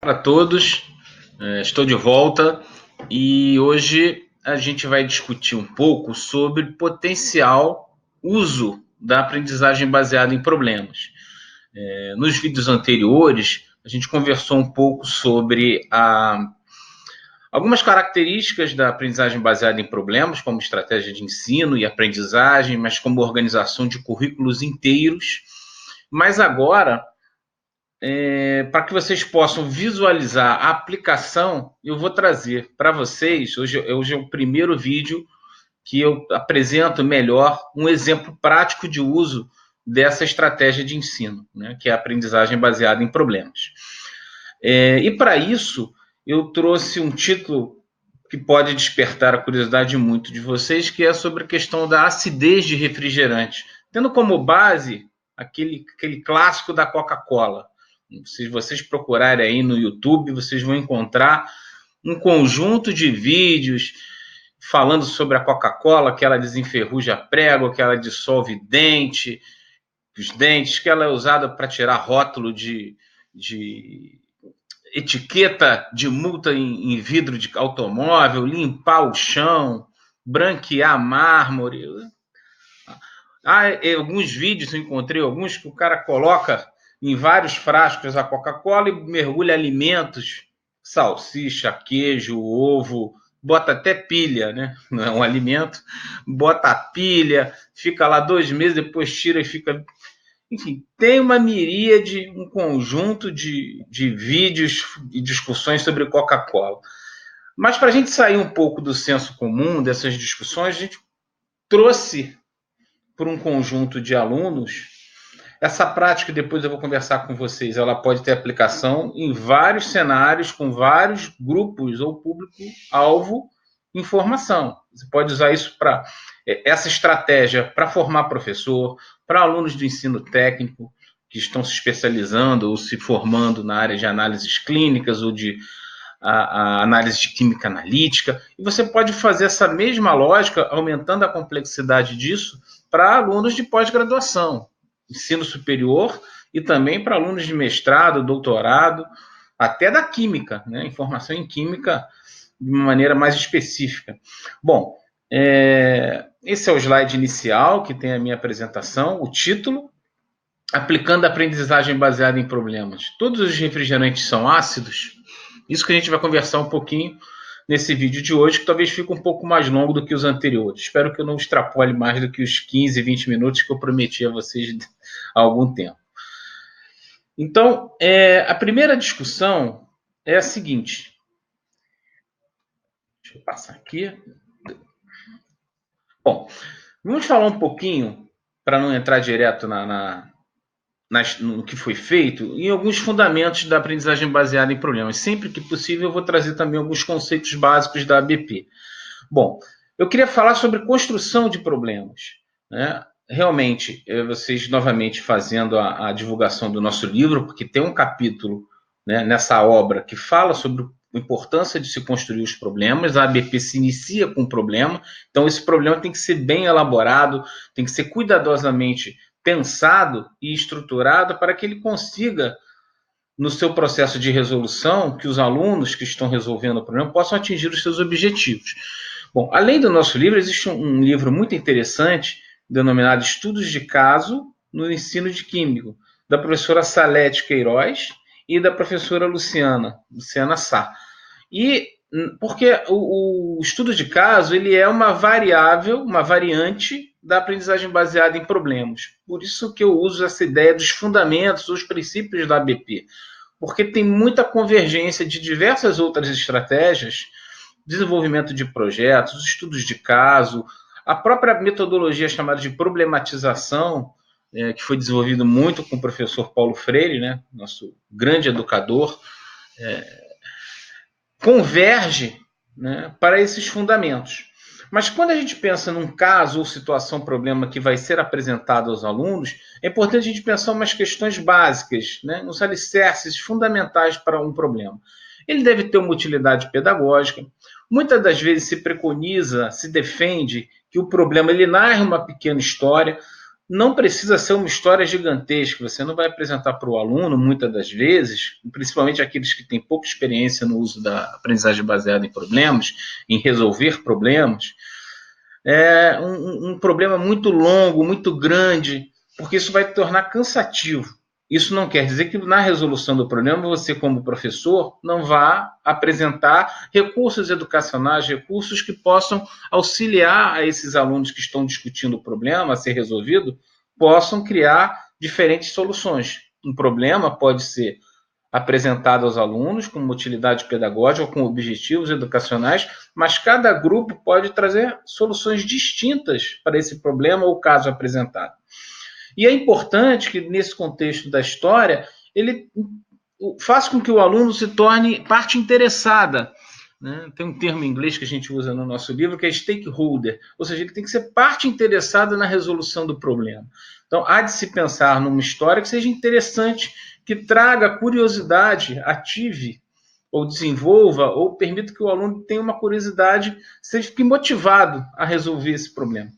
Para todos, estou de volta e hoje a gente vai discutir um pouco sobre potencial uso da aprendizagem baseada em problemas. Nos vídeos anteriores, a gente conversou um pouco sobre algumas características da aprendizagem baseada em problemas, como estratégia de ensino e aprendizagem, mas como organização de currículos inteiros. Mas agora, para que vocês possam visualizar a aplicação, eu vou trazer para vocês, hoje é o primeiro vídeo que eu apresento melhor um exemplo prático de uso dessa estratégia de ensino, né, que é a aprendizagem baseada em problemas. E para isso, eu trouxe um título que pode despertar a curiosidade de muito de vocês, que é sobre a questão da acidez de refrigerante, tendo como base aquele clássico da Coca-Cola. Se vocês procurarem aí no YouTube, vocês vão encontrar um conjunto de vídeos falando sobre a Coca-Cola, que ela desenferruja prego, que ela dissolve os dentes, que ela é usada para tirar rótulo de etiqueta de multa em vidro de automóvel, limpar o chão, branquear mármore. Alguns vídeos eu encontrei, alguns que o cara coloca em vários frascos a Coca-Cola e mergulha alimentos, salsicha, queijo, ovo, bota até pilha, né? Não é um alimento, bota a pilha, fica lá 2 meses, depois tira e fica... Enfim, tem uma miríade, um conjunto de vídeos e discussões sobre Coca-Cola. Mas para a gente sair um pouco do senso comum dessas discussões, a gente trouxe por um conjunto de alunos. Essa prática, depois eu vou conversar com vocês, ela pode ter aplicação em vários cenários, com vários grupos ou público-alvo em formação. Você pode usar isso para essa estratégia para formar professor, para alunos do ensino técnico que estão se especializando ou se formando na área de análises clínicas ou de a análise de química analítica. E você pode fazer essa mesma lógica, aumentando a complexidade disso, para alunos de pós-graduação, ensino superior e também para alunos de mestrado, doutorado, até da química, né? Informação em química de uma maneira mais específica. Bom, esse é o slide inicial, que tem a minha apresentação, o título, aplicando a aprendizagem baseada em problemas. Todos os refrigerantes são ácidos? Isso que a gente vai conversar um pouquinho nesse vídeo de hoje, que talvez fique um pouco mais longo do que os anteriores. Espero que eu não extrapole mais do que os 15, 20 minutos que eu prometi a vocês há algum tempo. Então, a primeira discussão é a seguinte. Deixa eu passar aqui. Bom, vamos falar um pouquinho, para não entrar direto no que foi feito, em alguns fundamentos da aprendizagem baseada em problemas. Sempre que possível, eu vou trazer também alguns conceitos básicos da ABP. Bom, eu queria falar sobre construção de problemas, né? Realmente, vocês novamente fazendo a divulgação do nosso livro, porque tem um capítulo, né, nessa obra que fala sobre a importância de se construir os problemas. A ABP se inicia com um problema, então esse problema tem que ser bem elaborado, tem que ser cuidadosamente pensado e estruturado para que ele consiga, no seu processo de resolução, que os alunos que estão resolvendo o problema possam atingir os seus objetivos. Bom, além do nosso livro, existe um livro muito interessante, denominado Estudos de Caso no Ensino de Químico, da professora Salete Queiroz e da professora Luciana Sá. E porque o estudo de caso ele é uma variável, uma variante da aprendizagem baseada em problemas. Por isso que eu uso essa ideia dos fundamentos, os princípios da ABP, porque tem muita convergência de diversas outras estratégias, desenvolvimento de projetos, estudos de caso, a própria metodologia chamada de problematização, que foi desenvolvido muito com o professor Paulo Freire, né, nosso grande educador, converge, né, para esses fundamentos. Mas quando a gente pensa num caso ou situação, problema que vai ser apresentado aos alunos, é importante a gente pensar umas questões básicas, né, uns alicerces fundamentais para um problema. Ele deve ter uma utilidade pedagógica. Muitas das vezes se preconiza, se defende que o problema ele narra uma pequena história. não precisa ser uma história gigantesca. Você não vai apresentar para o aluno, muitas das vezes, principalmente aqueles que têm pouca experiência no uso da aprendizagem baseada em problemas, em resolver problemas, um problema muito longo, muito grande, porque isso vai tornar cansativo. Isso não quer dizer que na resolução do problema você, como professor, não vá apresentar recursos educacionais, recursos que possam auxiliar a esses alunos que estão discutindo o problema a ser resolvido, possam criar diferentes soluções. Um problema pode ser apresentado aos alunos com utilidade pedagógica, com objetivos educacionais, mas cada grupo pode trazer soluções distintas para esse problema ou caso apresentado. E é importante que, nesse contexto da história, ele faça com que o aluno se torne parte interessada. Né? Tem um termo em inglês que a gente usa no nosso livro que é stakeholder, ou seja, ele tem que ser parte interessada na resolução do problema. Então, há de se pensar numa história que seja interessante, que traga curiosidade, ative ou desenvolva, ou permita que o aluno tenha uma curiosidade, seja motivado a resolver esse problema.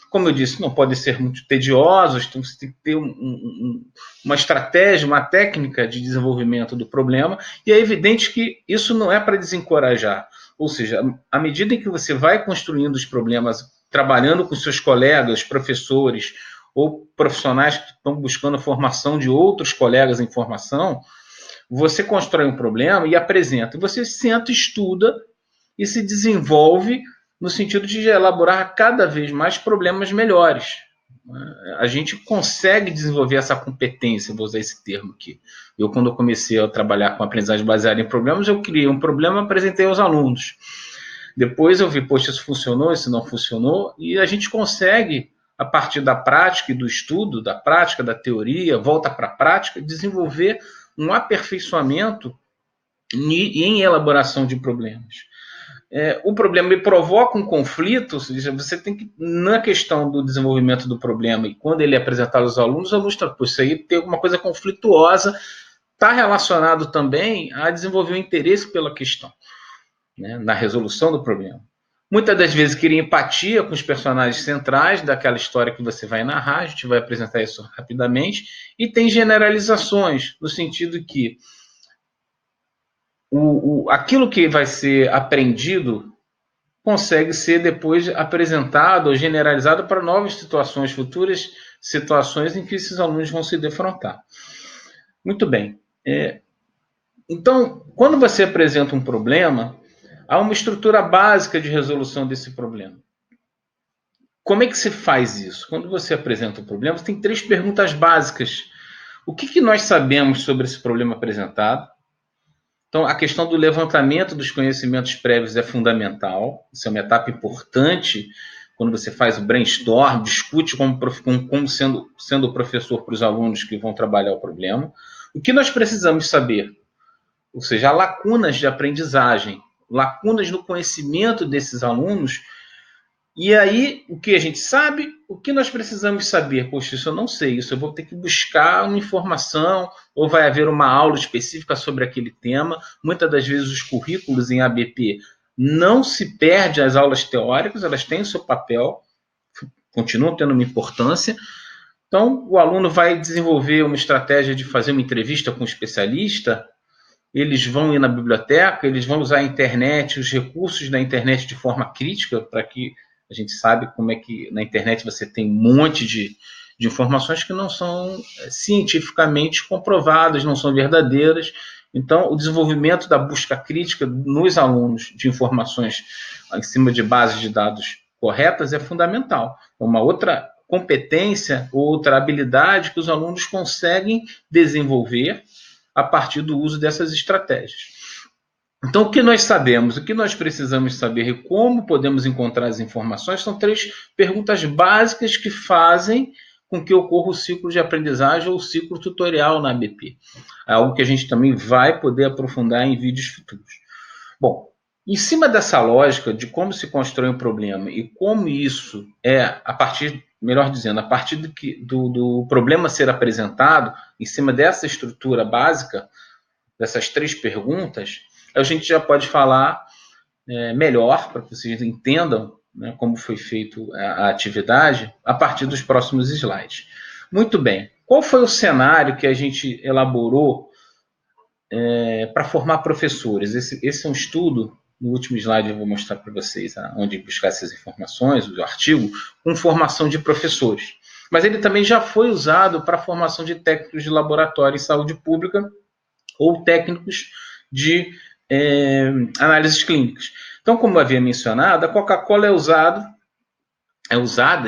Como eu disse, não podem ser muito tediosos, então você tem que ter uma estratégia, uma técnica de desenvolvimento do problema, e é evidente que isso não é para desencorajar. Ou seja, à medida em que você vai construindo os problemas, trabalhando com seus colegas, professores ou profissionais que estão buscando a formação de outros colegas em formação, você constrói um problema e apresenta. Você senta, estuda e se desenvolve no sentido de elaborar cada vez mais problemas melhores. A gente consegue desenvolver essa competência, vou usar esse termo aqui. Eu, quando eu comecei a trabalhar com aprendizagem baseada em problemas, eu criei um problema e apresentei aos alunos. Depois eu vi, poxa, isso funcionou, isso não funcionou, e a gente consegue, a partir da prática e do estudo, da prática, da teoria, volta para a prática, desenvolver um aperfeiçoamento em elaboração de problemas. O problema me provoca um conflito, ou seja, você tem que, na questão do desenvolvimento do problema, e quando ele é apresentado aos alunos, os alunos estão, isso aí tem alguma coisa conflituosa, está relacionado também a desenvolver o interesse pela questão, né, na resolução do problema. Muitas das vezes queria empatia com os personagens centrais daquela história que você vai narrar, a gente vai apresentar isso rapidamente, e tem generalizações, no sentido que aquilo que vai ser aprendido consegue ser depois apresentado ou generalizado para novas situações, futuras situações em que esses alunos vão se defrontar. Muito bem. Então, quando você apresenta um problema, há uma estrutura básica de resolução desse problema. Como é que se faz isso? Quando você apresenta um problema, você tem 3 perguntas básicas. O que nós sabemos sobre esse problema apresentado? Então, a questão do levantamento dos conhecimentos prévios é fundamental. Isso é uma etapa importante quando você faz o brainstorm, discute como sendo o professor para os alunos que vão trabalhar o problema. O que nós precisamos saber? Ou seja, lacunas de aprendizagem, lacunas no conhecimento desses alunos. E aí, o que a gente sabe, o que nós precisamos saber? Poxa, isso eu não sei, isso eu vou ter que buscar uma informação, ou vai haver uma aula específica sobre aquele tema. Muitas das vezes os currículos em ABP não se perdem as aulas teóricas, elas têm o seu papel, continuam tendo uma importância. Então, o aluno vai desenvolver uma estratégia de fazer uma entrevista com um especialista, eles vão ir na biblioteca, eles vão usar a internet, os recursos da internet de forma crítica, para que a gente sabe como é que na internet você tem um monte de informações que não são cientificamente comprovadas, não são verdadeiras. Então, o desenvolvimento da busca crítica nos alunos de informações em cima de bases de dados corretas é fundamental. Uma outra competência, outra habilidade que os alunos conseguem desenvolver a partir do uso dessas estratégias. Então, o que nós sabemos, o que nós precisamos saber e como podemos encontrar as informações são 3 perguntas básicas que fazem com que ocorra o ciclo de aprendizagem ou o ciclo tutorial na ABP. É algo que a gente também vai poder aprofundar em vídeos futuros. Bom, em cima dessa lógica de como se constrói um problema e como isso a partir, melhor dizendo, a partir do problema ser apresentado, em cima dessa estrutura básica, dessas 3 perguntas, a gente já pode falar melhor, para que vocês entendam né, como foi feito a atividade, a partir dos próximos slides. Muito bem. Qual foi o cenário que a gente elaborou para formar professores? Esse é um estudo, no último slide eu vou mostrar para vocês onde buscar essas informações, o artigo, com formação de professores. Mas ele também já foi usado para a formação de técnicos de laboratório em saúde pública ou técnicos de análises clínicas. Então, como eu havia mencionado, a Coca-Cola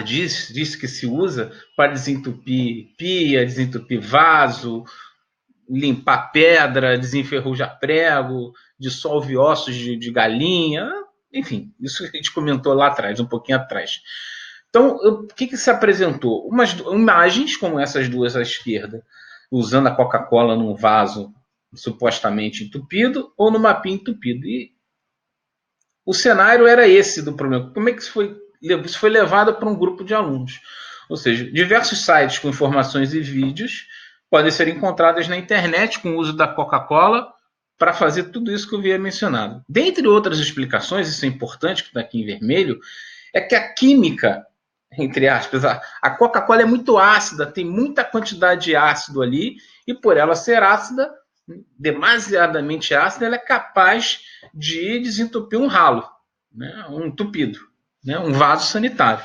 diz que se usa para desentupir pia, desentupir vaso, limpar pedra, desenferrujar prego, dissolve ossos de galinha, enfim, isso que a gente comentou lá atrás, um pouquinho atrás. Então, o que se apresentou? Umas imagens como essas duas à esquerda, usando a Coca-Cola num vaso supostamente entupido ou numa pia entupida. E o cenário era esse do problema. Como é que isso foi levado para um grupo de alunos? Ou seja, diversos sites com informações e vídeos podem ser encontrados na internet com o uso da Coca-Cola para fazer tudo isso que eu havia mencionado. Dentre outras explicações, isso é importante, que está aqui em vermelho, é que a química, entre aspas, a Coca-Cola é muito ácida, tem muita quantidade de ácido ali, e por ela ser ácida, demasiadamente ácida, ela é capaz de desentupir um ralo, né, um entupido, né, um vaso sanitário.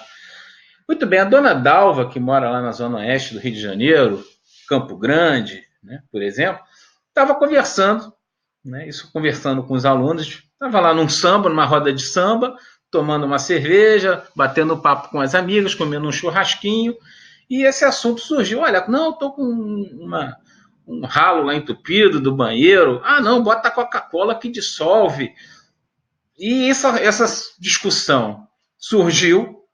Muito bem, a dona Dalva, que mora lá na zona oeste do Rio de Janeiro, Campo Grande, né, por exemplo, estava conversando, né, isso conversando com os alunos, estava lá num samba, numa roda de samba, tomando uma cerveja, batendo papo com as amigas, comendo um churrasquinho, e esse assunto surgiu. Olha, não, estou com um ralo lá entupido do banheiro. Ah, não, bota a Coca-Cola que dissolve. E essa discussão surgiu,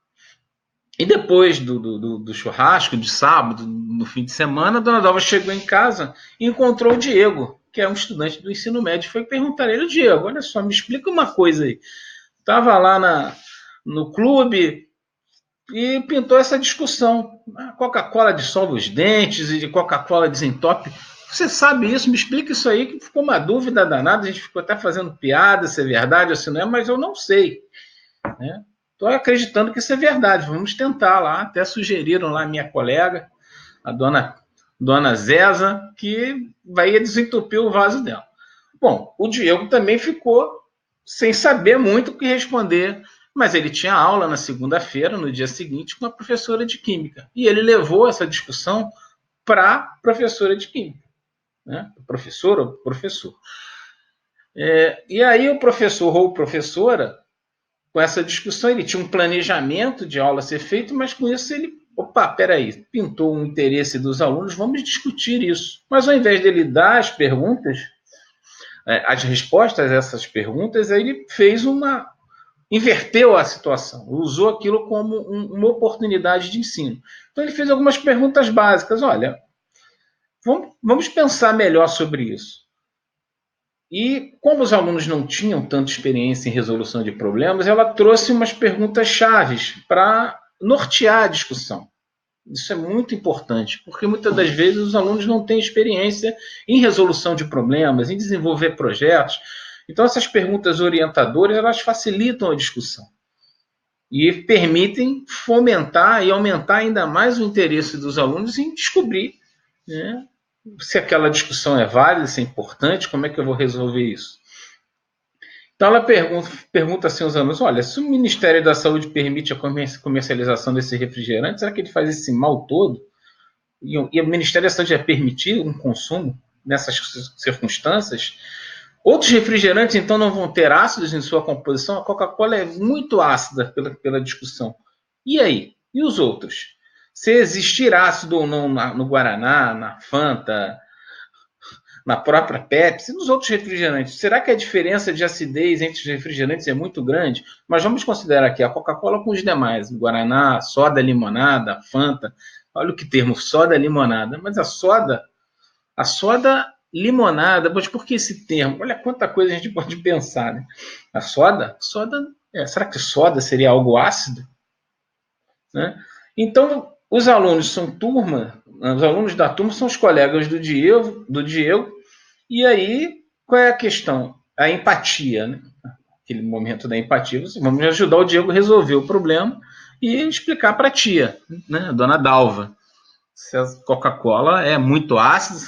e depois do churrasco de sábado, no fim de semana, a dona Dalva chegou em casa e encontrou o Diego, que é um estudante do ensino médio, foi perguntar a ele: Diego, olha só, me explica uma coisa aí. Estava lá no clube e pintou essa discussão. A Coca-Cola dissolve os dentes e de Coca-Cola desentope. Você sabe isso? Me explica isso aí, que ficou uma dúvida danada. A gente ficou até fazendo piada se é verdade ou se não é, mas eu não sei. Né? Estou acreditando que isso é verdade. Vamos tentar lá. Até sugeriram lá a minha colega, a dona Zeza, que vai desentupir o vaso dela. Bom, o Diego também ficou sem saber muito o que responder, mas ele tinha aula na segunda-feira, no dia seguinte, com a professora de Química. E ele levou essa discussão para a professora de Química. Né? Professor ou professor. E aí o professor ou professora, com essa discussão, ele tinha um planejamento de aula a ser feito, mas com isso ele, peraí, pintou um interesse dos alunos, vamos discutir isso. Mas ao invés dele dar as perguntas, as respostas a essas perguntas, ele inverteu a situação, usou aquilo como uma oportunidade de ensino. Então ele fez algumas perguntas básicas. Olha, vamos pensar melhor sobre isso. E como os alunos não tinham tanta experiência em resolução de problemas, ela trouxe umas perguntas chaves para nortear a discussão. Isso é muito importante, porque muitas das vezes os alunos não têm experiência em resolução de problemas, em desenvolver projetos. Então essas perguntas orientadoras, elas facilitam a discussão e permitem fomentar e aumentar ainda mais o interesse dos alunos em descobrir, né, se aquela discussão é válida, se é importante, como é que eu vou resolver isso. Então ela pergunta assim aos alunos: olha, se o Ministério da Saúde permite a comercialização desse refrigerante, será que ele faz esse mal todo? E o Ministério da Saúde vai permitir um consumo nessas circunstâncias? Outros refrigerantes, então, não vão ter ácidos em sua composição? A Coca-Cola é muito ácida pela discussão. E aí? E os outros? Se existir ácido ou não no Guaraná, na Fanta, na própria Pepsi, nos outros refrigerantes, será que a diferença de acidez entre os refrigerantes é muito grande? Mas vamos considerar aqui a Coca-Cola com os demais, o Guaraná, soda, limonada, Fanta. Olha o que termo, soda, limonada. Mas a soda limonada, mas por que esse termo? Olha quanta coisa a gente pode pensar, né? A soda, será que soda seria algo ácido? Né? Então, os alunos da turma são os colegas do Diego, e aí, qual é a questão? A empatia, né? aquele momento da empatia, vamos ajudar o Diego a resolver o problema e explicar para a tia, né, a dona Dalva, se a Coca-Cola é muito ácida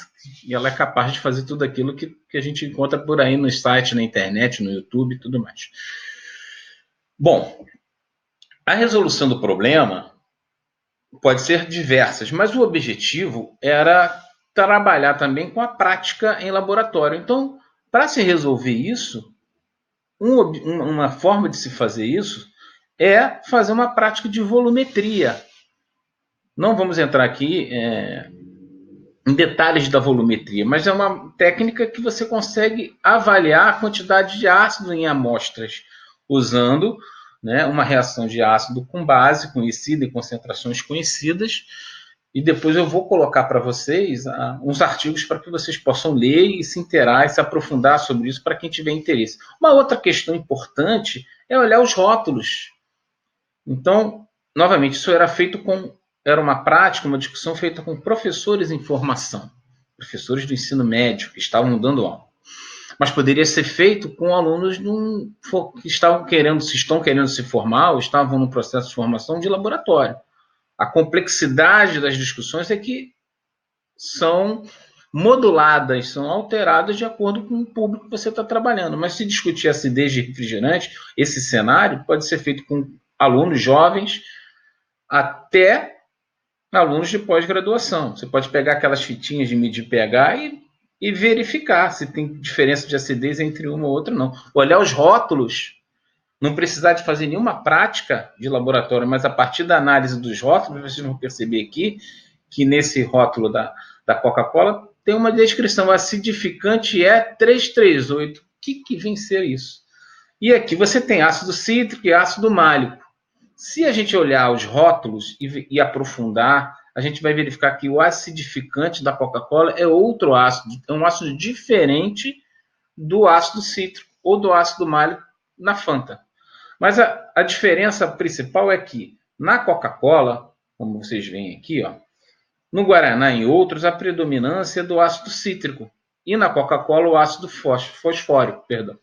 e ela é capaz de fazer tudo aquilo que a gente encontra por aí no site, na internet, no YouTube e tudo mais. Bom, a resolução do problema pode ser diversas, mas o objetivo era trabalhar também com a prática em laboratório. Então, para se resolver isso, uma forma de se fazer isso é fazer uma prática de volumetria. Não vamos entrar aqui em detalhes da volumetria, mas é uma técnica que você consegue avaliar a quantidade de ácido em amostras, usando, né, uma reação de ácido com base conhecida e concentrações conhecidas. E depois eu vou colocar para vocês uns artigos para que vocês possam ler e se inteirar e se aprofundar sobre isso para quem tiver interesse. Uma outra questão importante é olhar os rótulos. Então, novamente, isso era uma prática, uma discussão feita com professores em formação, professores do ensino médio que estavam dando aula. Mas poderia ser feito com alunos que estão querendo se formar ou estavam no processo de formação de laboratório. A complexidade das discussões é que são moduladas, são alteradas de acordo com o público que você está trabalhando. Mas se discutir acidez de refrigerante, esse cenário pode ser feito com alunos jovens até alunos de pós-graduação. Você pode pegar aquelas fitinhas de medir pH e verificar se tem diferença de acidez entre uma ou outra, não. Olhar os rótulos, não precisar de fazer nenhuma prática de laboratório, mas a partir da análise dos rótulos, vocês vão perceber aqui que nesse rótulo da Coca-Cola tem uma descrição, acidificante é 338. O que vem ser isso? E aqui você tem ácido cítrico e ácido málico. Se a gente olhar os rótulos e aprofundar, a gente vai verificar que o acidificante da Coca-Cola é outro ácido, é um ácido diferente do ácido cítrico ou do ácido málico na Fanta. Mas a diferença principal é que na Coca-Cola, como vocês veem aqui, ó, no Guaraná e outros, a predominância é do ácido cítrico. E na Coca-Cola, o ácido fosfórico. Perdão.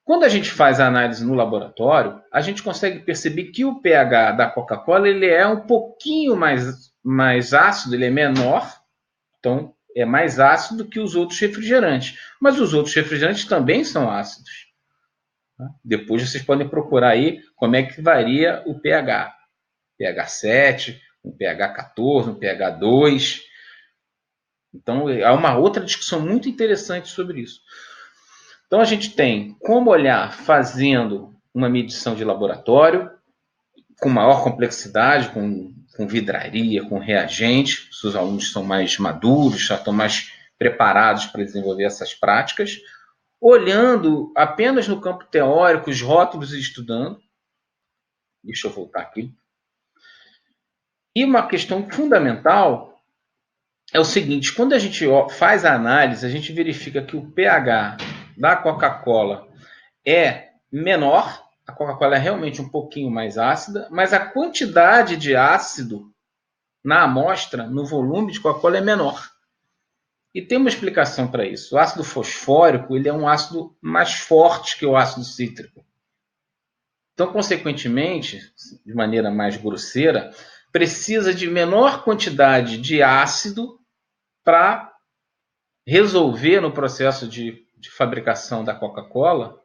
Quando a gente faz a análise no laboratório, a gente consegue perceber que o pH da Coca-Cola ele é um pouquinho mais ácido, ele é menor, então é mais ácido que os outros refrigerantes. Mas os outros refrigerantes também são ácidos. Depois vocês podem procurar aí como é que varia o pH. pH 7, um pH 14, um pH 2. Então, há uma outra discussão muito interessante sobre isso. Então, a gente tem como olhar fazendo uma medição de laboratório, com maior complexidade, com vidraria, com reagente. Os alunos são mais maduros, já estão mais preparados para desenvolver essas práticas. Olhando apenas no campo teórico, os rótulos e estudando. Deixa eu voltar aqui. E uma questão fundamental é o seguinte, quando a gente faz a análise, a gente verifica que o pH da Coca-Cola é menor, a Coca-Cola é realmente um pouquinho mais ácida, mas a quantidade de ácido na amostra, no volume de Coca-Cola é menor. E tem uma explicação para isso. O ácido fosfórico ele é um ácido mais forte que o ácido cítrico. Então, consequentemente, de maneira mais grosseira, precisa de menor quantidade de ácido para resolver no processo de fabricação da Coca-Cola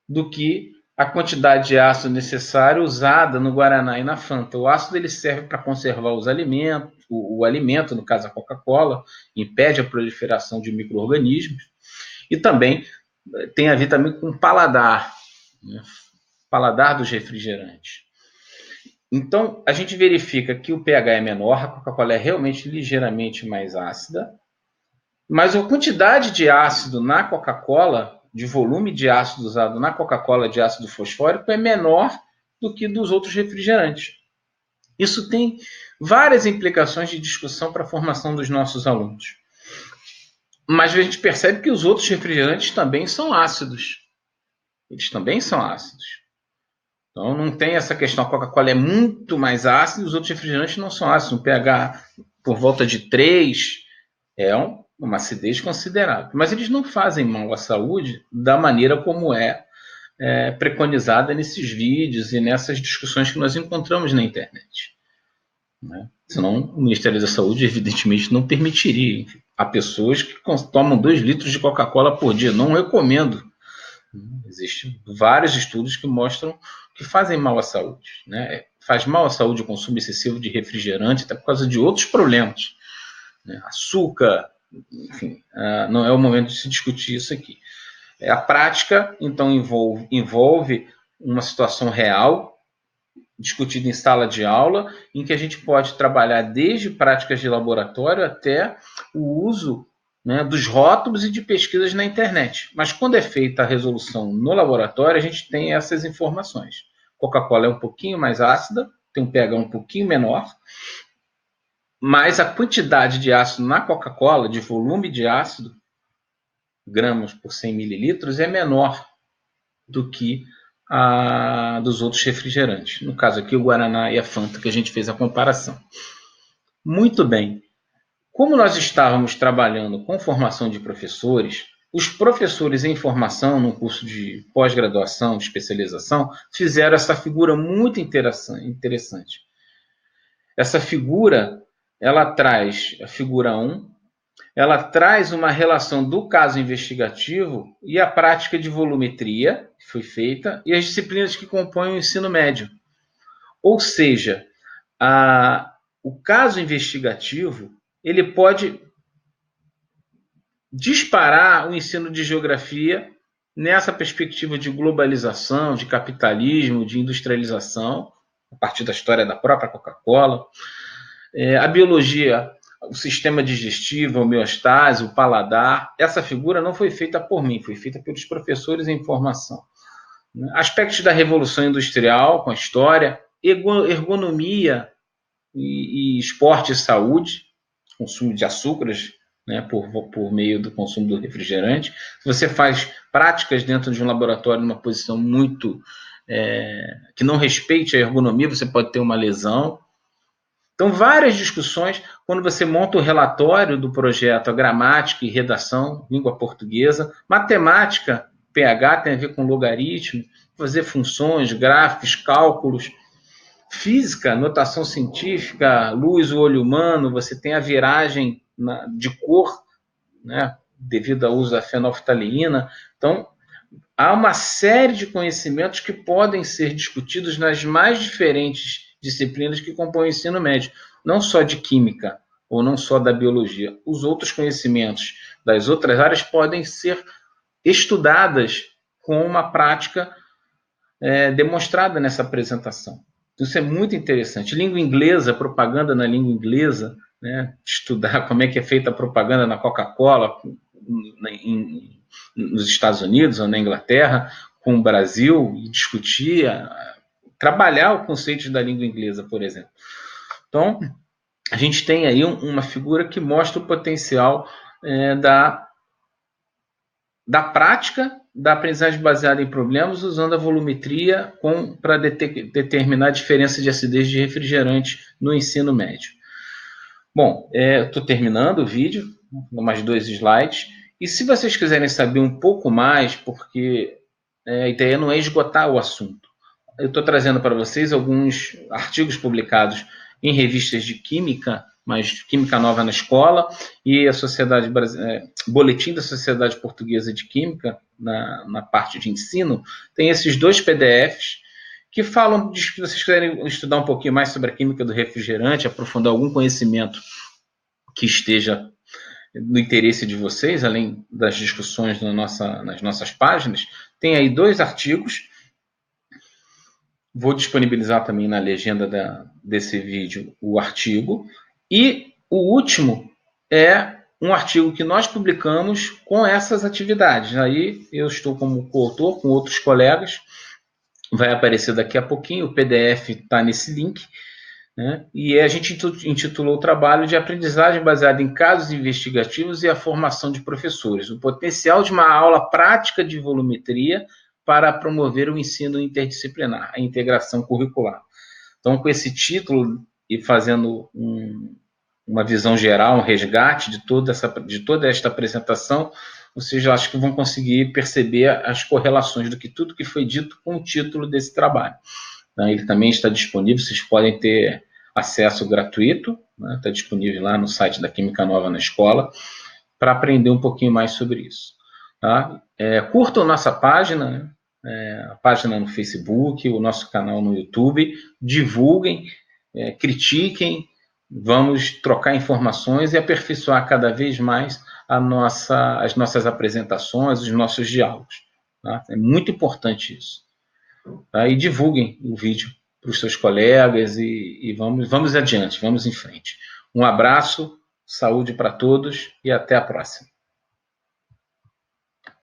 do que a quantidade de ácido necessária usada no Guaraná e na Fanta. O ácido ele serve para conservar os alimentos, o alimento, no caso a Coca-Cola, impede a proliferação de micro-organismos e também tem a ver também com o paladar, né? Paladar dos refrigerantes. Então, a gente verifica que o pH é menor, a Coca-Cola é realmente ligeiramente mais ácida, mas a quantidade de ácido na Coca-Cola, de volume de ácido usado na Coca-Cola de ácido fosfórico, é menor do que dos outros refrigerantes. Isso tem várias implicações de discussão para a formação dos nossos alunos. Mas a gente percebe que os outros refrigerantes também são ácidos. Eles também são ácidos. Então não tem essa questão, a Coca-Cola é muito mais ácida e os outros refrigerantes não são ácidos. Um pH por volta de 3 é uma acidez considerável. Mas eles não fazem mal à saúde da maneira como é preconizada nesses vídeos e nessas discussões que nós encontramos na internet, né? Senão o Ministério da Saúde, evidentemente, não permitiria. Há pessoas que tomam 2 litros de Coca-Cola por dia. Não recomendo. Existem vários estudos que mostram que fazem mal à saúde, né? Faz mal à saúde o consumo excessivo de refrigerante, até por causa de outros problemas, né? Açúcar, enfim, não é o momento de se discutir isso aqui. A prática, então, envolve uma situação real, discutida em sala de aula, em que a gente pode trabalhar desde práticas de laboratório até o uso, né, dos rótulos e de pesquisas na internet. Mas quando é feita a resolução no laboratório, a gente tem essas informações. Coca-Cola é um pouquinho mais ácida, tem um pH um pouquinho menor, mas a quantidade de ácido na Coca-Cola, de volume de ácido, gramas por 100 mililitros, é menor do que a dos outros refrigerantes. No caso aqui, o Guaraná e a Fanta, que a gente fez a comparação. Muito bem. Como nós estávamos trabalhando com formação de professores, os professores em formação no curso de pós-graduação, de especialização, fizeram essa figura muito interessante. Essa figura, ela traz a figura 1, ela traz uma relação do caso investigativo e a prática de volumetria, que foi feita, e as disciplinas que compõem o ensino médio. Ou seja, o caso investigativo ele pode disparar o ensino de geografia nessa perspectiva de globalização, de capitalismo, de industrialização, a partir da história da própria Coca-Cola. A biologia, o sistema digestivo, a homeostase, o paladar, essa figura não foi feita por mim, foi feita pelos professores em formação. Aspectos da Revolução Industrial, com a história, ergonomia e esporte e saúde, consumo de açúcares, né, por meio do consumo do refrigerante. Se você faz práticas dentro de um laboratório numa posição muito que não respeite a ergonomia, você pode ter uma lesão. Então, várias discussões, quando você monta o relatório do projeto, a gramática e redação, língua portuguesa, matemática, pH tem a ver com logaritmo, fazer funções, gráficos, cálculos, física, notação científica, luz, o olho humano, você tem a viragem de cor, né, devido ao uso da fenolftaleína. Então, há uma série de conhecimentos que podem ser discutidos nas mais diferentes disciplinas que compõem o ensino médio, não só de química ou não só da biologia. Os outros conhecimentos das outras áreas podem ser estudadas com uma prática demonstrada nessa apresentação. Isso é muito interessante. Língua inglesa, propaganda na língua inglesa, né? Estudar como é que é feita a propaganda na Coca-Cola nos Estados Unidos ou na Inglaterra, com o Brasil, e discutir, trabalhar o conceito da língua inglesa, por exemplo. Então, a gente tem aí uma figura que mostra o potencial da prática da aprendizagem baseada em problemas, usando a volumetria para determinar a diferença de acidez de refrigerante no ensino médio. Bom, estou terminando o vídeo, mais 2 slides. E se vocês quiserem saber um pouco mais, porque a ideia não é esgotar o assunto, eu estou trazendo para vocês alguns artigos publicados em revistas de química, mas Química Nova na Escola, e a Boletim da Sociedade Portuguesa de Química, na parte de ensino, tem esses 2 PDFs que falam, se vocês quiserem estudar um pouquinho mais sobre a química do refrigerante, aprofundar algum conhecimento que esteja no interesse de vocês, além das discussões nas nossas páginas, tem aí 2 artigos. Vou disponibilizar também na legenda desse vídeo o artigo. E o último é um artigo que nós publicamos com essas atividades. Aí eu estou como coautor com outros colegas. Vai aparecer daqui a pouquinho. O PDF está nesse link. Né? E a gente intitulou o trabalho de aprendizagem baseada em casos investigativos e a formação de professores. O potencial de uma aula prática de volumetria para promover o ensino interdisciplinar, a integração curricular. Então, com esse título e fazendo uma visão geral, um resgate de toda esta apresentação, vocês acho que vão conseguir perceber as correlações do que tudo que foi dito com o título desse trabalho. Ele também está disponível, vocês podem ter acesso gratuito, está disponível lá no site da Química Nova na Escola, para aprender um pouquinho mais sobre isso. Tá? Curtam nossa página, a página no Facebook, o nosso canal no YouTube, divulguem, critiquem, vamos trocar informações e aperfeiçoar cada vez mais as nossas apresentações, os nossos diálogos. Tá? É muito importante isso. Tá? E divulguem o vídeo para os seus colegas e vamos adiante, vamos em frente. Um abraço, saúde para todos e até a próxima.